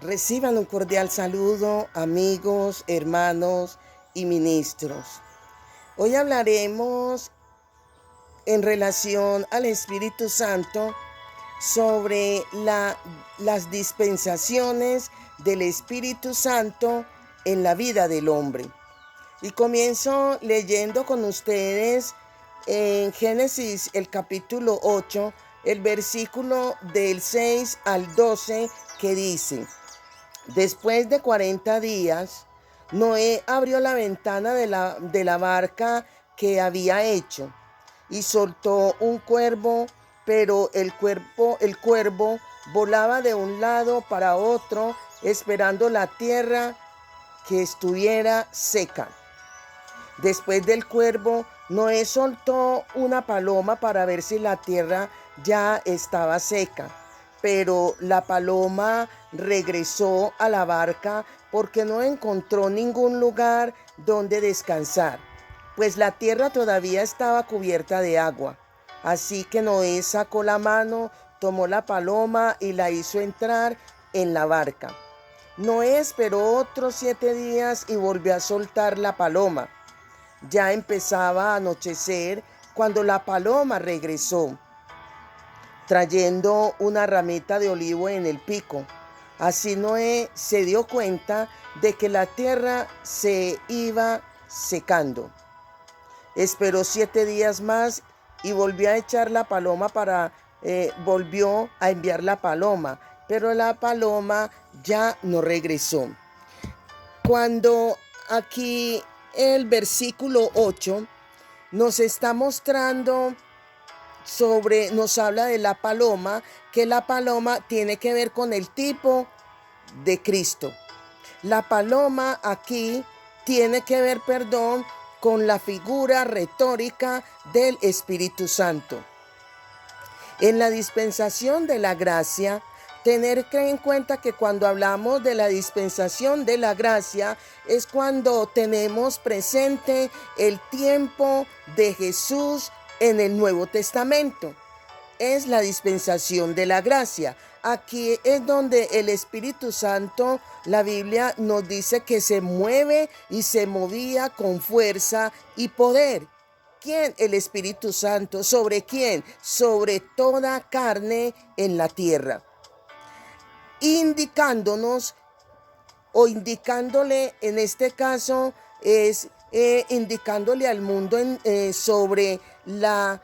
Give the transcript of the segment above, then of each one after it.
Reciban un cordial saludo, amigos, hermanos y ministros. Hoy hablaremos en relación al Espíritu Santo sobre las dispensaciones del Espíritu Santo en la vida del hombre. Y comienzo leyendo con ustedes en Génesis el capítulo 8, el versículo del 6 al 12, que dice: Después de 40 días, Noé abrió la ventana de la barca que había hecho y soltó un cuervo, pero el cuervo volaba de un lado para otro, esperando la tierra que estuviera seca. Después del cuervo, Noé soltó una paloma para ver si la tierra ya estaba seca. Pero la paloma regresó a la barca porque no encontró ningún lugar donde descansar, pues la tierra todavía estaba cubierta de agua. Así que Noé sacó la mano, tomó la paloma y la hizo entrar en la barca. Noé esperó otros 7 días y volvió a soltar la paloma. Ya empezaba a anochecer cuando la paloma regresó, trayendo una ramita de olivo en el pico. Así Noé se dio cuenta de que la tierra se iba secando. Esperó 7 días más y volvió a echar la paloma volvió a enviar la paloma, pero la paloma ya no regresó. Cuando aquí el versículo 8 nos está mostrando nos habla de la paloma, que la paloma tiene que ver con el tipo de Cristo. La paloma aquí tiene que ver, con la figura retórica del Espíritu Santo. En la dispensación de la gracia, tener en cuenta que cuando hablamos de la dispensación de la gracia es cuando tenemos presente el tiempo de Jesús en el Nuevo Testamento. Es la dispensación de la gracia. Aquí es donde el Espíritu Santo, la Biblia nos dice que se mueve y se movía con fuerza y poder. ¿Quién? El Espíritu Santo. ¿Sobre quién? Sobre toda carne en la tierra. Indicándonos o indicándole, en este caso es indicándole al mundo sobre la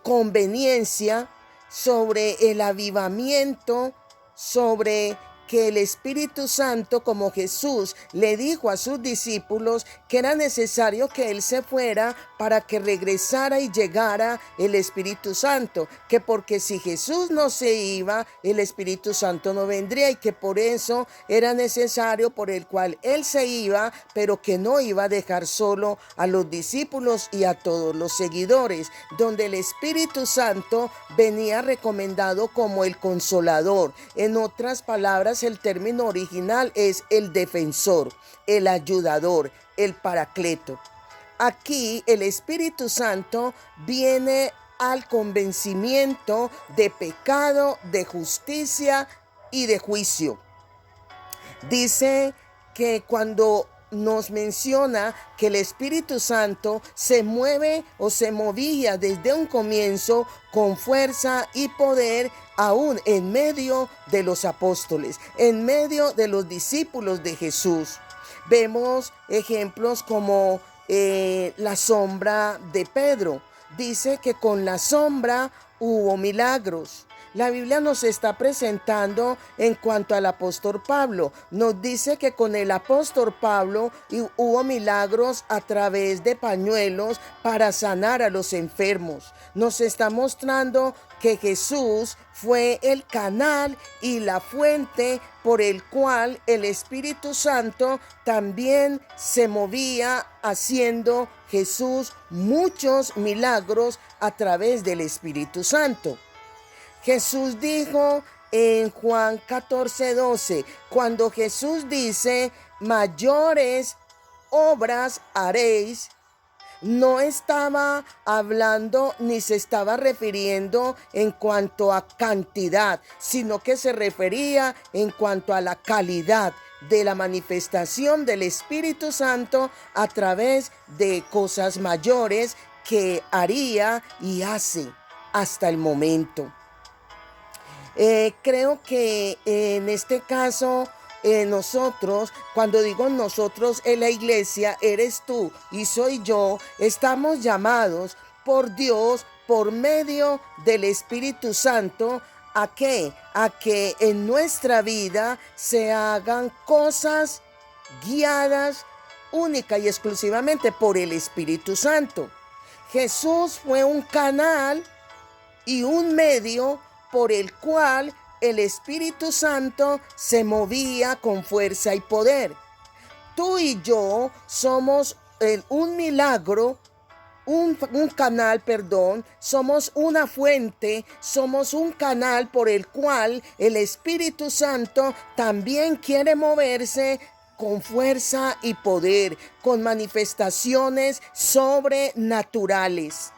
conveniencia, sobre el avivamiento, sobre que el Espíritu Santo, como Jesús le dijo a sus discípulos que era necesario que Él se fuera para que regresara y llegara el Espíritu Santo, que porque si Jesús no se iba, el Espíritu Santo no vendría, y que por eso era necesario, por el cual Él se iba, pero que no iba a dejar solo a los discípulos y a todos los seguidores, donde el Espíritu Santo venía recomendado como el Consolador. En otras palabras, el término original es el defensor, el ayudador, el paracleto. Aquí el Espíritu Santo viene al convencimiento de pecado, de justicia y de juicio. Dice que cuando nos menciona que el Espíritu Santo se mueve o se movía desde un comienzo con fuerza y poder, aún en medio de los apóstoles, en medio de los discípulos de Jesús. Vemos ejemplos como la sombra de Pedro. Dice que con la sombra hubo milagros. La Biblia nos está presentando en cuanto al apóstol Pablo. Nos dice que con el apóstol Pablo hubo milagros a través de pañuelos para sanar a los enfermos. Nos está mostrando que Jesús fue el canal y la fuente por el cual el Espíritu Santo también se movía, haciendo Jesús muchos milagros a través del Espíritu Santo. Jesús dijo en Juan 14:12, cuando Jesús dice: mayores obras haréis no estaba hablando ni se estaba refiriendo en cuanto a cantidad, sino que se refería en cuanto a la calidad de la manifestación del Espíritu Santo a través de cosas mayores que haría y hace hasta el momento. Creo que en este caso nosotros, cuando digo nosotros en la iglesia, eres tú y soy yo, estamos llamados por Dios por medio del Espíritu Santo. ¿A qué? A que en nuestra vida se hagan cosas guiadas única y exclusivamente por el Espíritu Santo. Jesús fue un canal y un medio por el cual el Espíritu Santo se movía con fuerza y poder. Tú y yo somos un milagro, un canal, somos una fuente, somos un canal por el cual el Espíritu Santo también quiere moverse con fuerza y poder, con manifestaciones sobrenaturales.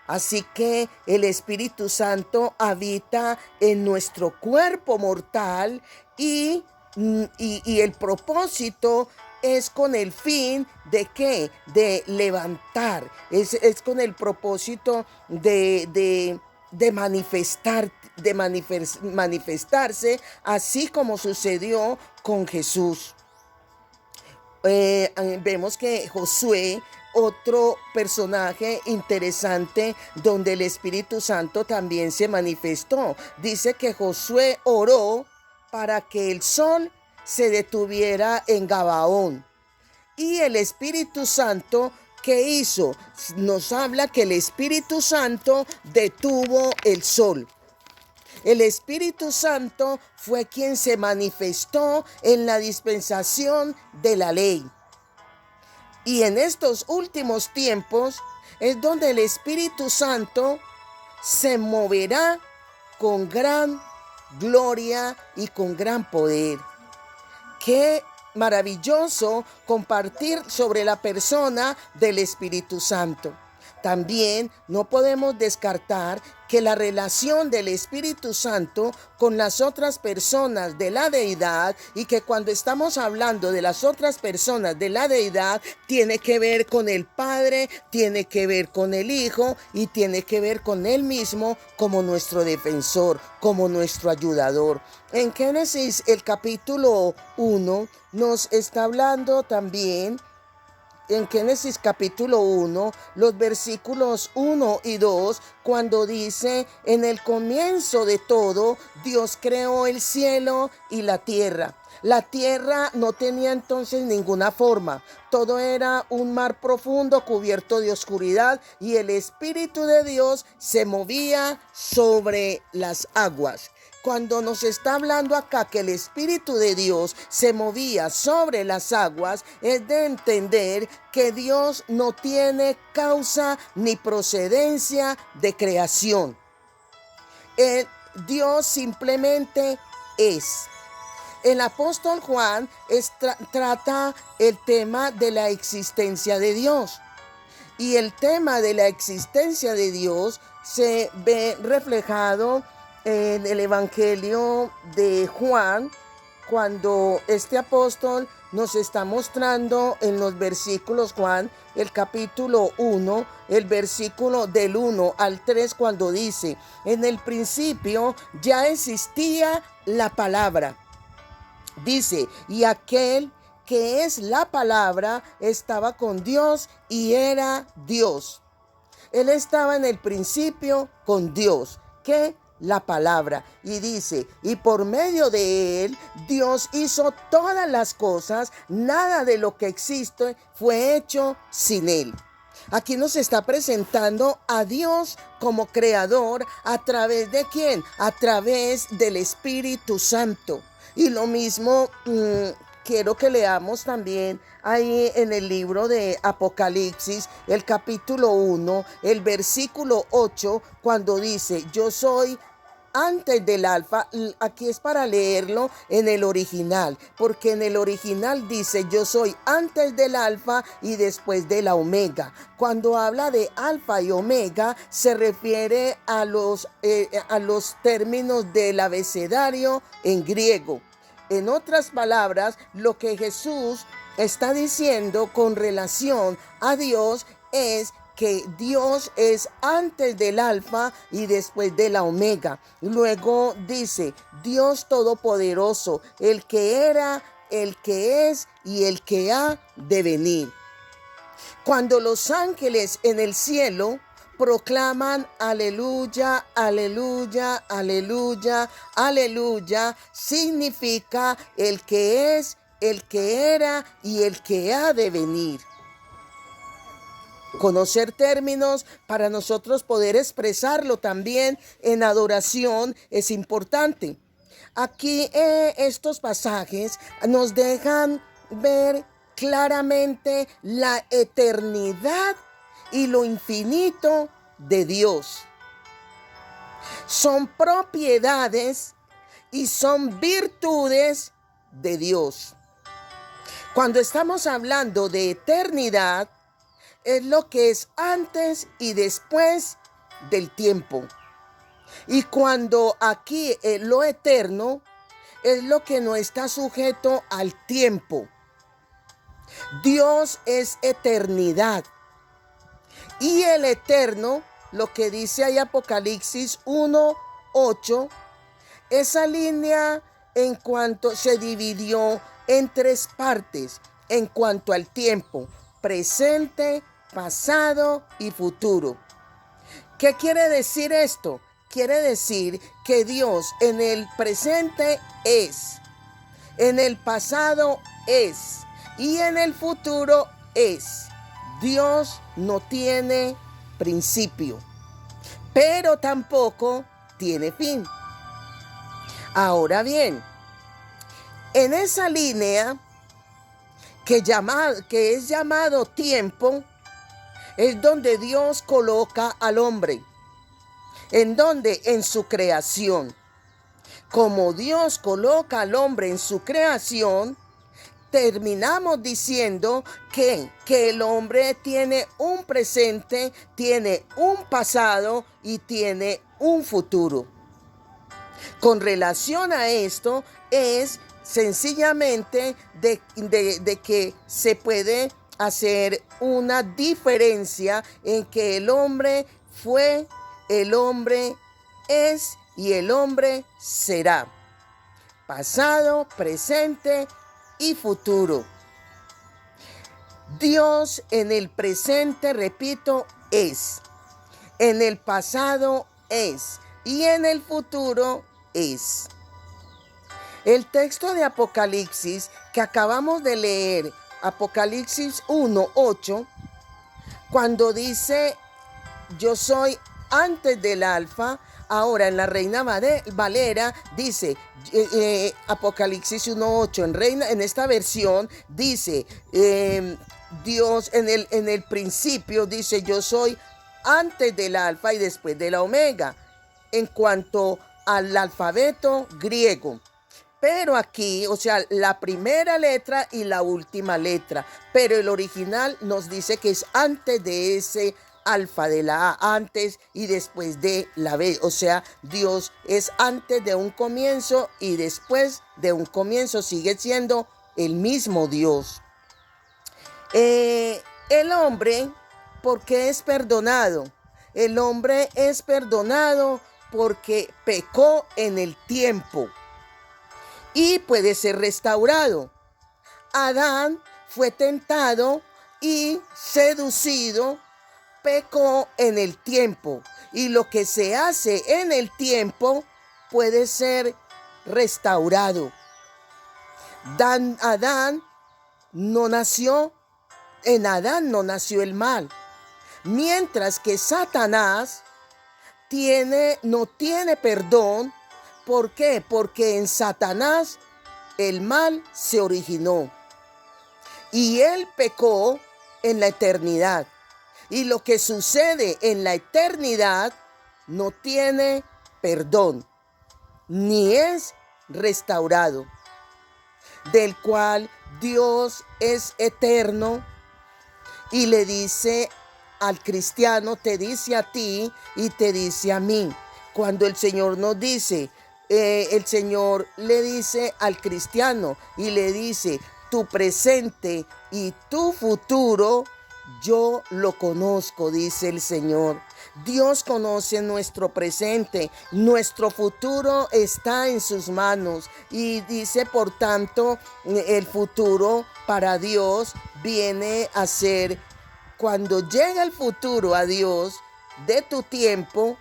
Así que el Espíritu Santo habita en nuestro cuerpo mortal y el propósito es con el fin de ¿qué? De levantar, es con el propósito de manifestarse, así como sucedió con Jesús. Vemos que Josué, otro personaje interesante donde el Espíritu Santo también se manifestó. Dice que Josué oró para que el sol se detuviera en Gabaón. Y el Espíritu Santo, ¿qué hizo? Nos habla que el Espíritu Santo detuvo el sol. El Espíritu Santo fue quien se manifestó en la dispensación de la ley. Y en estos últimos tiempos es donde el Espíritu Santo se moverá con gran gloria y con gran poder. Qué maravilloso compartir sobre la persona del Espíritu Santo. También no podemos descartar que la relación del Espíritu Santo con las otras personas de la deidad, y que cuando estamos hablando de las otras personas de la deidad, tiene que ver con el Padre, tiene que ver con el Hijo y tiene que ver con Él mismo como nuestro defensor, como nuestro ayudador. En Génesis, el capítulo 1, nos está hablando también. En Génesis capítulo 1, los versículos 1 y 2, cuando dice: en el comienzo de todo, Dios creó el cielo y la tierra. La tierra no tenía entonces ninguna forma. Todo era un mar profundo cubierto de oscuridad y el Espíritu de Dios se movía sobre las aguas. Cuando nos está hablando acá que el Espíritu de Dios se movía sobre las aguas, es de entender que Dios no tiene causa ni procedencia de creación. Dios simplemente es. El apóstol Juan trata el tema de la existencia de Dios. Y el tema de la existencia de Dios se ve reflejado en el Evangelio de Juan, cuando este apóstol nos está mostrando en los versículos, Juan, el capítulo 1, el versículo del 1 al 3, cuando dice: en el principio ya existía la palabra. Dice: y aquel que es la palabra estaba con Dios y era Dios. Él estaba en el principio con Dios, que la palabra, y dice: y por medio de él Dios hizo todas las cosas, nada de lo que existe fue hecho sin él. Aquí nos está presentando a Dios como creador. ¿A través de quién? A través del Espíritu Santo. Y lo mismo quiero que leamos también ahí en el libro de Apocalipsis, el capítulo 1, el versículo 8, cuando dice: yo soy antes del alfa. Aquí es para leerlo en el original, porque en el original dice yo soy antes del alfa y después de la omega. Cuando habla de alfa y omega se refiere a los términos del abecedario en griego. En otras palabras, lo que Jesús está diciendo con relación a Dios es que Dios es antes del alfa y después de la omega. Luego dice, Dios todopoderoso, el que era, el que es y el que ha de venir. Cuando los ángeles en el cielo proclaman aleluya, aleluya, aleluya, aleluya, significa el que es, el que era y el que ha de venir. Conocer términos para nosotros poder expresarlo también en adoración es importante. Aquí estos pasajes nos dejan ver claramente la eternidad y lo infinito de Dios. Son propiedades y son virtudes de Dios. Cuando estamos hablando de eternidad, es lo que es antes y después del tiempo. Y cuando aquí lo eterno es lo que no está sujeto al tiempo. Dios es eternidad. Y el eterno, lo que dice ahí Apocalipsis 1:8, esa línea en cuanto se dividió en tres partes, en cuanto al tiempo, presente, pasado y futuro. ¿Qué quiere decir esto? Quiere decir que Dios en el presente es, en el pasado es y en el futuro es. Dios no tiene principio, pero tampoco tiene fin. Ahora bien, en esa línea que es llamado tiempo, es donde Dios coloca al hombre. ¿En dónde? En su creación. Como Dios coloca al hombre en su creación, terminamos diciendo que el hombre tiene un presente, tiene un pasado y tiene un futuro. Con relación a esto es sencillamente de que se puede hacer una diferencia en que el hombre fue, el hombre es y el hombre será. Pasado, presente y futuro. Dios en el presente, repito, es. En el pasado es. Y en el futuro es. El texto de Apocalipsis que acabamos de leer, Apocalipsis 1:8, cuando dice yo soy antes del alfa, ahora en la Reina Valera dice, Apocalipsis 1:8 en esta versión dice, Dios en el principio dice yo soy antes del alfa y después de la omega, en cuanto al alfabeto griego. Pero aquí, o sea, la primera letra y la última letra. Pero el original nos dice que es antes de ese alfa, de la A, antes y después de la B. O sea, Dios es antes de un comienzo y después de un comienzo sigue siendo el mismo Dios. El hombre, ¿por qué es perdonado? El hombre es perdonado porque pecó en el tiempo y puede ser restaurado. Adán fue tentado y seducido, pecó en el tiempo, y lo que se hace en el tiempo puede ser restaurado. Adán no nació, en Adán no nació el mal, mientras que Satanás no tiene perdón. ¿Por qué? Porque en Satanás el mal se originó y él pecó en la eternidad. Y lo que sucede en la eternidad no tiene perdón. ni es restaurado, del cual Dios es eterno y le dice al cristiano, te dice a ti y te dice a mí. Cuando el Señor nos dice, el Señor le dice al cristiano y le dice, tu presente y tu futuro, yo lo conozco, dice el Señor. Dios conoce nuestro presente, nuestro futuro está en sus manos y dice, por tanto, el futuro para Dios viene a ser, cuando llega el futuro a Dios de tu tiempo,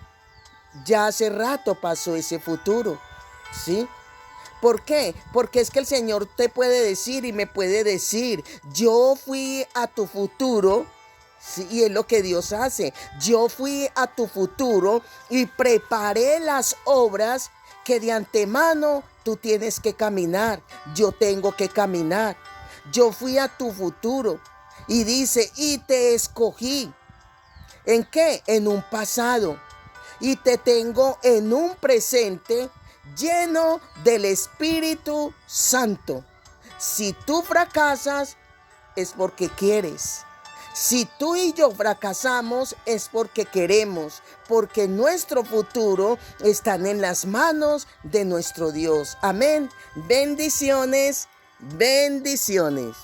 ya hace rato pasó ese futuro, ¿sí? ¿Por qué? Porque es que el Señor te puede decir y me puede decir, yo fui a tu futuro, sí, y es lo que Dios hace. Yo fui a tu futuro y preparé las obras que de antemano tú tienes que caminar. Yo tengo que caminar. Yo fui a tu futuro y dice, y te escogí. ¿En qué? En un pasado. Y te tengo en un presente lleno del Espíritu Santo. Si tú fracasas, es porque quieres. Si tú y yo fracasamos, es porque queremos, porque nuestro futuro está en las manos de nuestro Dios. Amén. Bendiciones, bendiciones.